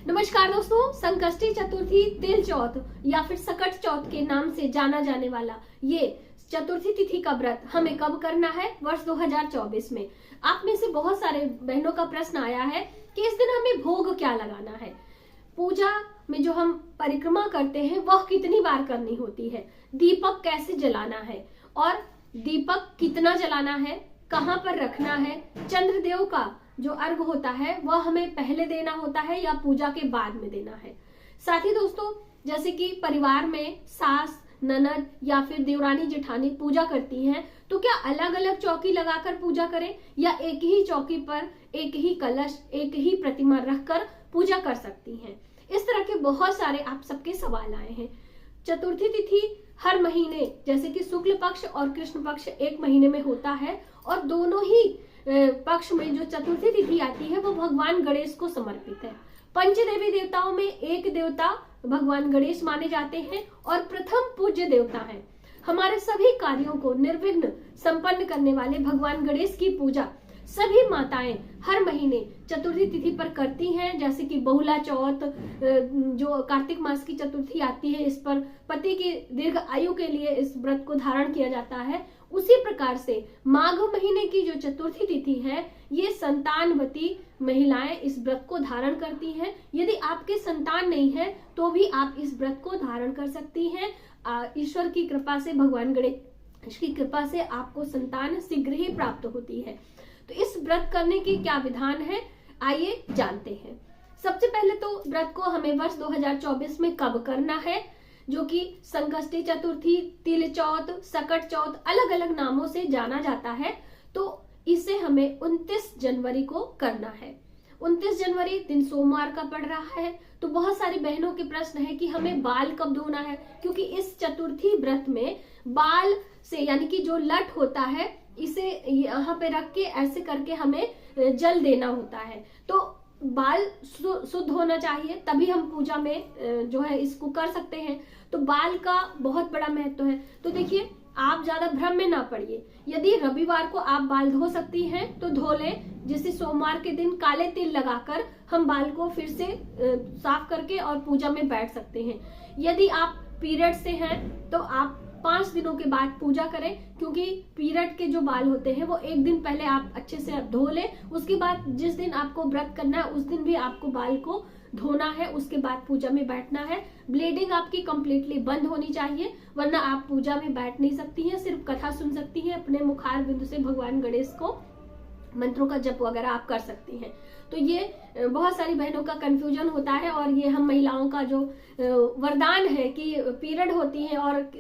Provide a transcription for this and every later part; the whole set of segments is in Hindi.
नमस्कार दोस्तों, संकष्टी चतुर्थी, तिल चौथ या फिर सकट चौथ के नाम से जाना जाने वाला ये चतुर्थी तिथि का व्रत हमें कब करना है वर्ष 2024 में। आप में से बहुत सारे बहनों का प्रश्न आया है कि इस दिन हमें भोग क्या लगाना है, पूजा में जो हम परिक्रमा करते हैं वह कितनी बार करनी होती है, दीपक कैसे जलाना है और दीपक कितना जलाना है, कहाँ पर रखना है, चंद्रदेव का जो अर्घ होता है वह हमें पहले देना होता है या पूजा के बाद में देना है। साथ ही दोस्तों, जैसे कि परिवार में सास, ननद या फिर देवरानी जेठानी पूजा करती हैं, तो क्या अलग अलग चौकी लगाकर पूजा करें या एक ही चौकी पर एक ही कलश, एक ही प्रतिमा रखकर पूजा कर सकती हैं। इस तरह के बहुत सारे आप सबके सवाल आए हैं। चतुर्थी तिथि हर महीने जैसे कि शुक्ल पक्ष और कृष्ण पक्ष एक महीने में होता है और दोनों ही पक्ष में जो चतुर्थी तिथि आती है वो भगवान गणेश को समर्पित है। पंच देवी देवताओं में एक देवता भगवान गणेश माने जाते हैं और प्रथम पूज्य देवता हैं। हमारे सभी कार्यों को निर्विघ्न संपन्न करने वाले भगवान गणेश की पूजा सभी माताएं हर महीने चतुर्थी तिथि पर करती हैं। जैसे कि बहुला चौथ, जो कार्तिक मास की चतुर्थी आती है, इस पर पति की दीर्घ आयु के लिए इस व्रत को धारण किया जाता है। उसी प्रकार से माघ महीने की जो चतुर्थी तिथि है, ये संतानवती महिलाएं इस व्रत को धारण करती हैं। यदि आपके संतान नहीं है तो भी आप इस व्रत को धारण कर सकती हैं। ईश्वर की कृपा से, भगवान गणेश की कृपा से आपको संतान शीघ्र ही प्राप्त होती है। तो इस व्रत करने की क्या विधान है, आइए जानते हैं। सबसे पहले तो व्रत को हमें वर्ष 2024 में कब करना है, जो कि संकष्टी चतुर्थी, तिल चौथ, सकट चौथ अलग अलग नामों से जाना जाता है। तो इसे हमें 29 जनवरी को करना है। 29 जनवरी दिन सोमवार का पड़ रहा है। तो बहुत सारी बहनों के प्रश्न है कि हमें बाल कब धोना है, क्योंकि इस चतुर्थी व्रत में बाल से यानी कि जो लट होता है, इसे यहाँ पे रख के ऐसे करके हमें जल देना होता है। तो बाल शुद्ध होना चाहिए, तभी हम पूजा में जो है इसको कर सकते हैं। तो बाल का बहुत बड़ा महत्व है। तो देखिए, आप ज्यादा भ्रम में ना पड़िए। यदि रविवार को आप बाल धो सकती हैं तो धो लें। जैसे सोमवार के दिन काले तिल लगाकर हम बाल को फिर से साफ करके और पूजा में बैठ सकते हैं। यदि आप पीरियड से हैं तो आप 5 दिनों के बाद पूजा करें, क्योंकि पीरियड के जो बाल होते हैं वो एक दिन पहले आप अच्छे से धो लें। उसके बाद जिस दिन आपको व्रत करना है उस दिन भी आपको बाल को धोना है, उसके बाद पूजा में बैठना है। ब्लीडिंग आपकी कंप्लीटली बंद होनी चाहिए, वरना आप पूजा में बैठ नहीं सकती हैं। सिर्फ कथा सुन सकती हैं, अपने मुखार बिंदु से भगवान गणेश को मंत्रों का जप वगैरह आप कर सकती हैं। तो ये बहुत सारी बहनों का कंफ्यूजन होता है और ये हम महिलाओं का जो वरदान है कि पीरियड होती है और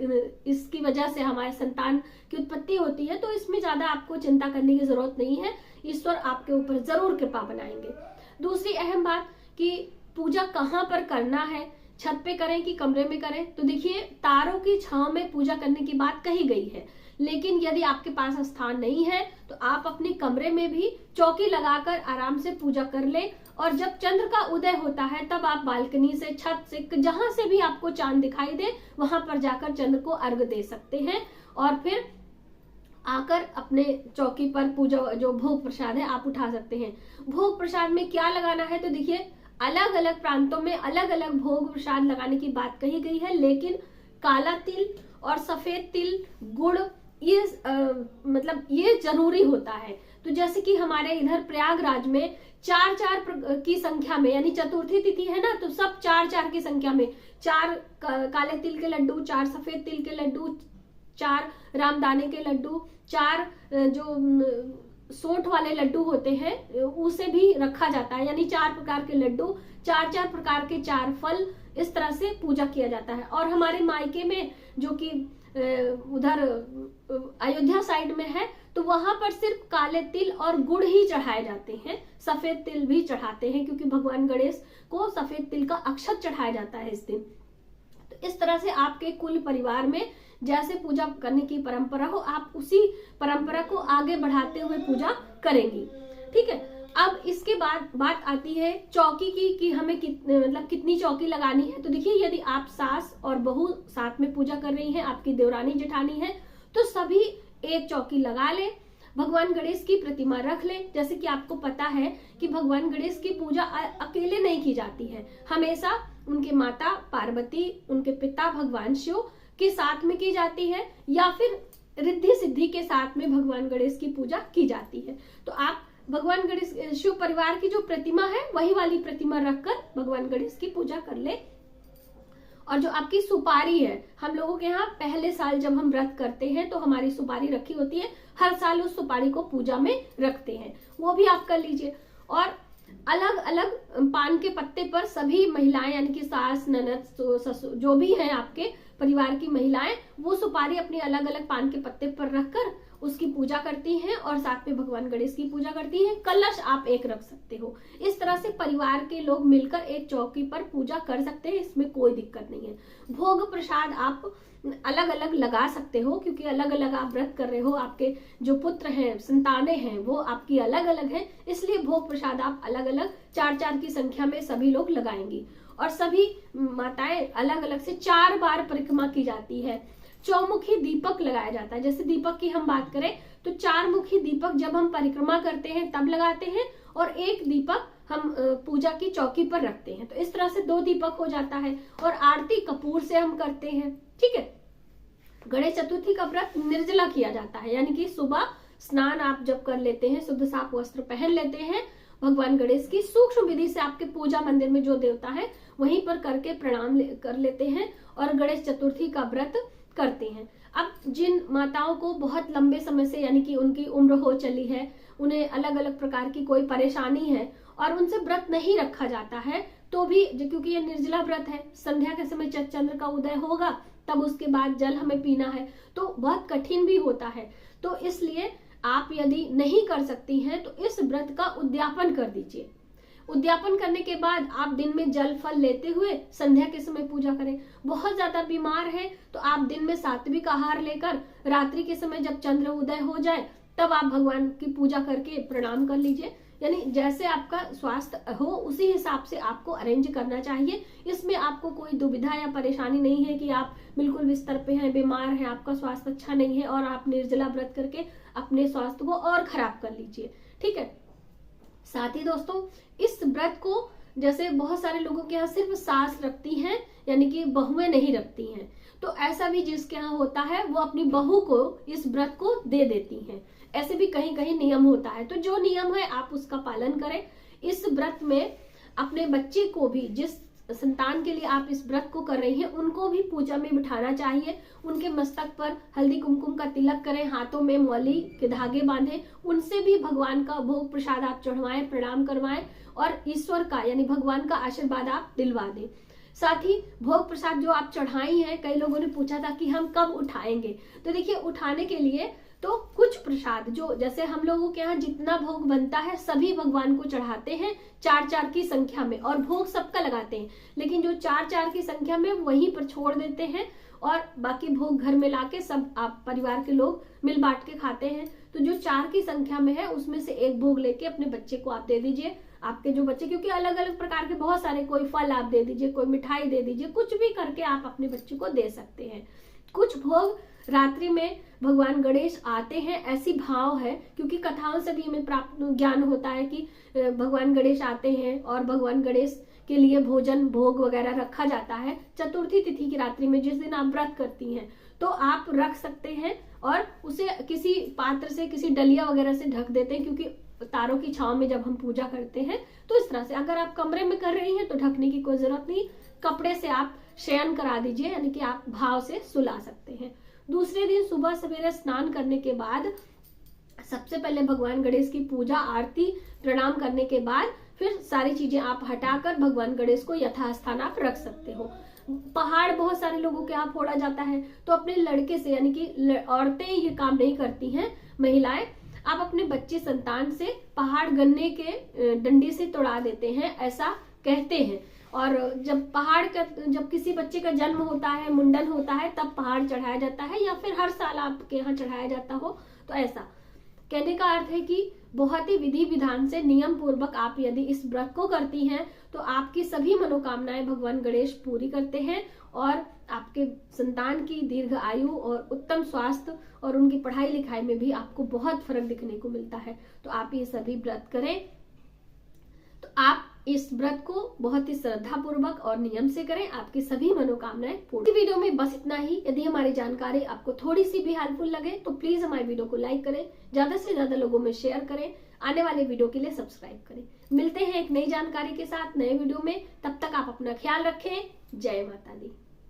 इसकी वजह से हमारे संतान की उत्पत्ति होती है। तो इसमें ज्यादा आपको चिंता करने की जरूरत नहीं है, ईश्वर आपके ऊपर जरूर कृपा बनाएंगे। दूसरी अहम बात कि पूजा कहाँ पर करना है, छत पे करें कि कमरे में करें। तो देखिए, तारों की छांव में पूजा करने की बात कही गई है, लेकिन यदि आपके पास स्थान नहीं है तो आप अपने कमरे में भी चौकी लगाकर आराम से पूजा कर लें। और जब चंद्र का उदय होता है तब आप बालकनी से, छत से, जहां से भी आपको चांद दिखाई दे वहां पर जाकर चंद्र को अर्घ दे सकते हैं और फिर आकर अपने चौकी पर पूजा जो भोग प्रसाद है आप उठा सकते हैं। भोग प्रसाद में क्या लगाना है, तो देखिए, अलग अलग प्रांतों में अलग अलग भोग प्रसाद लगाने की बात कही गई है, लेकिन काला तिल और सफेद तिल, गुड़, ये मतलब ये जरूरी होता है। तो जैसे कि हमारे इधर प्रयागराज में 4-4 की संख्या में, यानी चतुर्थी तिथि है ना, तो सब 4-4 की संख्या में 4 काले तिल के लड्डू, 4 सफेद तिल के लड्डू, 4 रामदाने के लड्डू, 4 जो सोंठ वाले लड्डू होते हैं उसे भी रखा जाता है। यानी 4 प्रकार के लड्डू, 4-4 प्रकार के 4 फल, इस तरह से पूजा किया जाता है। और हमारे मायके में जो कि उधर अयोध्या साइड में है, तो वहां पर सिर्फ काले तिल और गुड़ ही चढ़ाए जाते हैं। सफेद तिल भी चढ़ाते हैं, क्योंकि भगवान गणेश को सफेद तिल का अक्षत चढ़ाया जाता है इस दिन। तो इस तरह से आपके कुल परिवार में जैसे पूजा करने की परंपरा हो, आप उसी परंपरा को आगे बढ़ाते हुए पूजा करेंगी। ठीक है। अब इसके बाद बात आती है चौकी की कि हमें कितनी चौकी लगानी है। तो देखिए, यदि आप सास और बहू साथ में पूजा कर रही हैं, आपकी देवरानी जेठानी है, तो सभी एक चौकी लगा लें। भगवान गणेश की प्रतिमा रख लें। जैसे कि आपको पता है कि भगवान गणेश की पूजा अकेले नहीं की जाती है, हमेशा उनके माता पार्वती, उनके पिता भगवान शिव के साथ में की जाती है, या फिर रिद्धि सिद्धि के साथ में भगवान गणेश की पूजा की जाती है। तो आप भगवान गणेश शिव परिवार की जो प्रतिमा है वही वाली प्रतिमा रखकर भगवान गणेश की पूजा कर ले। और जो आपकी सुपारी है, हम लोगों के यहाँ पहले साल जब हम व्रत करते हैं तो हमारी सुपारी रखी होती है, हर साल उस सुपारी को पूजा में रखते हैं, वो भी आप कर लीजिए। और अलग अलग पान के पत्ते पर सभी महिलाएं यानी कि सास, ननद, ससुर जो भी हैं आपके परिवार की महिलाएं, वो सुपारी अपनी अलग अलग पान के पत्ते पर रखकर उसकी पूजा करती हैं और साथ में भगवान गणेश की पूजा करती हैं। कलश आप एक रख सकते हो। इस तरह से परिवार के लोग मिलकर एक चौकी पर पूजा कर सकते हैं, इसमें कोई दिक्कत नहीं है। भोग प्रसाद आप अलग अलग लगा सकते हो, क्योंकि अलग अलग आप व्रत कर रहे हो, आपके जो पुत्र हैं, संतानें हैं, वो आपकी अलग अलग हैं, इसलिए भोग प्रसाद आप अलग अलग 4-4 की संख्या में सभी लोग लगाएंगी। और सभी माताएं अलग अलग से 4 बार परिक्रमा की जाती है। चौमुखी दीपक लगाया जाता है। जैसे दीपक की हम बात करें तो 4 मुखी दीपक जब हम परिक्रमा करते हैं तब लगाते हैं, और 1 दीपक हम पूजा की चौकी पर रखते हैं। तो इस तरह से 2 दीपक हो जाता है। और आरती कपूर से हम करते हैं। ठीक है। गणेश चतुर्थी का व्रत निर्जला किया जाता है, यानी कि सुबह स्नान आप जब कर लेते हैं, शुद्ध साफ वस्त्र पहन लेते हैं, भगवान गणेश की सूक्ष्म विधि से आपके पूजा मंदिर में जो देवता है वहीं पर करके प्रणाम कर लेते हैं और गणेश चतुर्थी का व्रत करते हैं। अब जिन माताओं को बहुत लंबे समय से यानी कि उनकी उम्र हो चली है, उन्हें अलग अलग प्रकार की कोई परेशानी है और उनसे व्रत नहीं रखा जाता है, तो भी क्योंकि ये निर्जला व्रत है, संध्या के समय जब चंद्र का उदय होगा तब उसके बाद जल हमें पीना है, तो बहुत कठिन भी होता है। तो इसलिए आप यदि नहीं कर सकती हैं तो इस व्रत का उद्यापन कर दीजिए। उद्यापन करने के बाद आप दिन में जल फल लेते हुए संध्या के समय पूजा करें। बहुत ज्यादा बीमार है तो आप दिन में सात्विक आहार लेकर रात्रि के समय जब चंद्र उदय हो जाए तब आप भगवान की पूजा करके प्रणाम कर लीजिए। यानी जैसे आपका स्वास्थ्य हो उसी हिसाब से आपको अरेंज करना चाहिए। इसमें आपको कोई दुविधा या परेशानी नहीं है कि आप बिल्कुल बिस्तर पे हैं, बीमार हैं, आपका स्वास्थ्य अच्छा नहीं है और आप निर्जला व्रत करके अपने स्वास्थ्य को और खराब कर लीजिए। ठीक है। साथ ही दोस्तों, इस व्रत को जैसे बहुत सारे लोगों के यहाँ सिर्फ सास रखती हैं, यानी कि बहुएं नहीं रखती हैं, तो ऐसा भी जिसके यहाँ होता है वो अपनी बहू को इस व्रत को दे देती हैं। ऐसे भी कहीं कहीं नियम होता है, तो जो नियम है आप उसका पालन करें। इस व्रत में अपने बच्चे को भी, जिस संतान के लिए आप इस व्रत को कर रही हैं, उनको भी पूजा में बिठाना चाहिए। उनके मस्तक पर हल्दी कुमकुम का तिलक करें, हाथों में मौली के धागे बांधें, उनसे भी भगवान का भोग प्रसाद आप चढ़वाएं, प्रणाम करवाएं और ईश्वर का यानी भगवान का आशीर्वाद आप दिलवा दें। साथ ही भोग प्रसाद जो आप चढ़ाई हैं, कई लोगों ने पूछा था कि हम कब उठाएंगे, तो देखिए उठाने के लिए तो कुछ प्रसाद जो जैसे हम लोगों के यहाँ जितना भोग बनता है सभी भगवान को चढ़ाते हैं 4-4 की संख्या में, और भोग सबका लगाते हैं, लेकिन जो 4-4 की संख्या में वहीं पर छोड़ देते हैं और बाकी भोग घर में लाके सब आप परिवार के लोग मिल बांट के खाते हैं। तो जो 4 की संख्या में है उसमें से एक भोग लेके अपने बच्चे को आप दे दीजिए। आपके जो बच्चे, क्योंकि अलग अलग प्रकार के बहुत सारे, कोई फल आप दे दीजिए, कोई मिठाई दे दीजिए, कुछ भी करके आप अपने बच्चे को दे सकते हैं। कुछ भोग रात्रि में भगवान गणेश आते हैं, ऐसी भाव है, क्योंकि कथाओं से भी हमें प्राप्त ज्ञान होता है कि भगवान गणेश आते हैं और भगवान गणेश के लिए भोजन भोग वगैरह रखा जाता है चतुर्थी तिथि की रात्रि में, जिस दिन आप व्रत करती हैं, तो आप रख सकते हैं और उसे किसी पात्र से, किसी डलिया वगैरह से ढक देते हैं, क्योंकि तारों की छांव में जब हम पूजा करते हैं तो इस तरह से। अगर आप कमरे में कर रही हैं तो ढकने की कोई जरूरत नहीं, कपड़े से आप शयन करा दीजिए, यानी कि आप भाव से सुला सकते हैं। दूसरे दिन सुबह सवेरे स्नान करने के बाद सबसे पहले भगवान गणेश की पूजा, आरती, प्रणाम करने के बाद फिर सारी चीजें आप हटाकर भगवान गणेश को यथास्थान आप रख सकते हो। पहाड़ बहुत सारे लोगों के यहाँ फोड़ा जाता है, तो अपने लड़के से, यानी कि औरतें ये काम नहीं करती हैं, महिलाएं, आप अपने बच्चे संतान से पहाड़ गन्ने के डंडे से तोड़ा देते हैं, ऐसा कहते हैं। और जब किसी बच्चे का जन्म होता है, मुंडन होता है, तब पहाड़ चढ़ाया जाता है, या फिर हर साल आपके यहाँ चढ़ाया जाता हो, तो ऐसा कहने का अर्थ है कि बहुत ही विधि विधान से नियम पूर्वक आप यदि इस व्रत को करती हैं तो आपकी सभी मनोकामनाएं भगवान गणेश पूरी करते हैं और आपके संतान की दीर्घ आयु और उत्तम स्वास्थ्य और उनकी पढ़ाई लिखाई में भी आपको बहुत फर्क दिखने को मिलता है। तो आप ये सभी व्रत करें। तो आप इस व्रत को बहुत ही श्रद्धा पूर्वक और नियम से करें, आपकी सभी मनोकामनाएं पूर्ण। इस वीडियो में बस इतना ही। यदि हमारी जानकारी आपको थोड़ी सी भी हेल्पफुल लगे तो प्लीज हमारे वीडियो को लाइक करें, ज्यादा से ज्यादा लोगों में शेयर करें, आने वाले वीडियो के लिए सब्सक्राइब करें। मिलते हैं एक नई जानकारी के साथ नए वीडियो में, तब तक आप अपना ख्याल रखें। जय माता दी।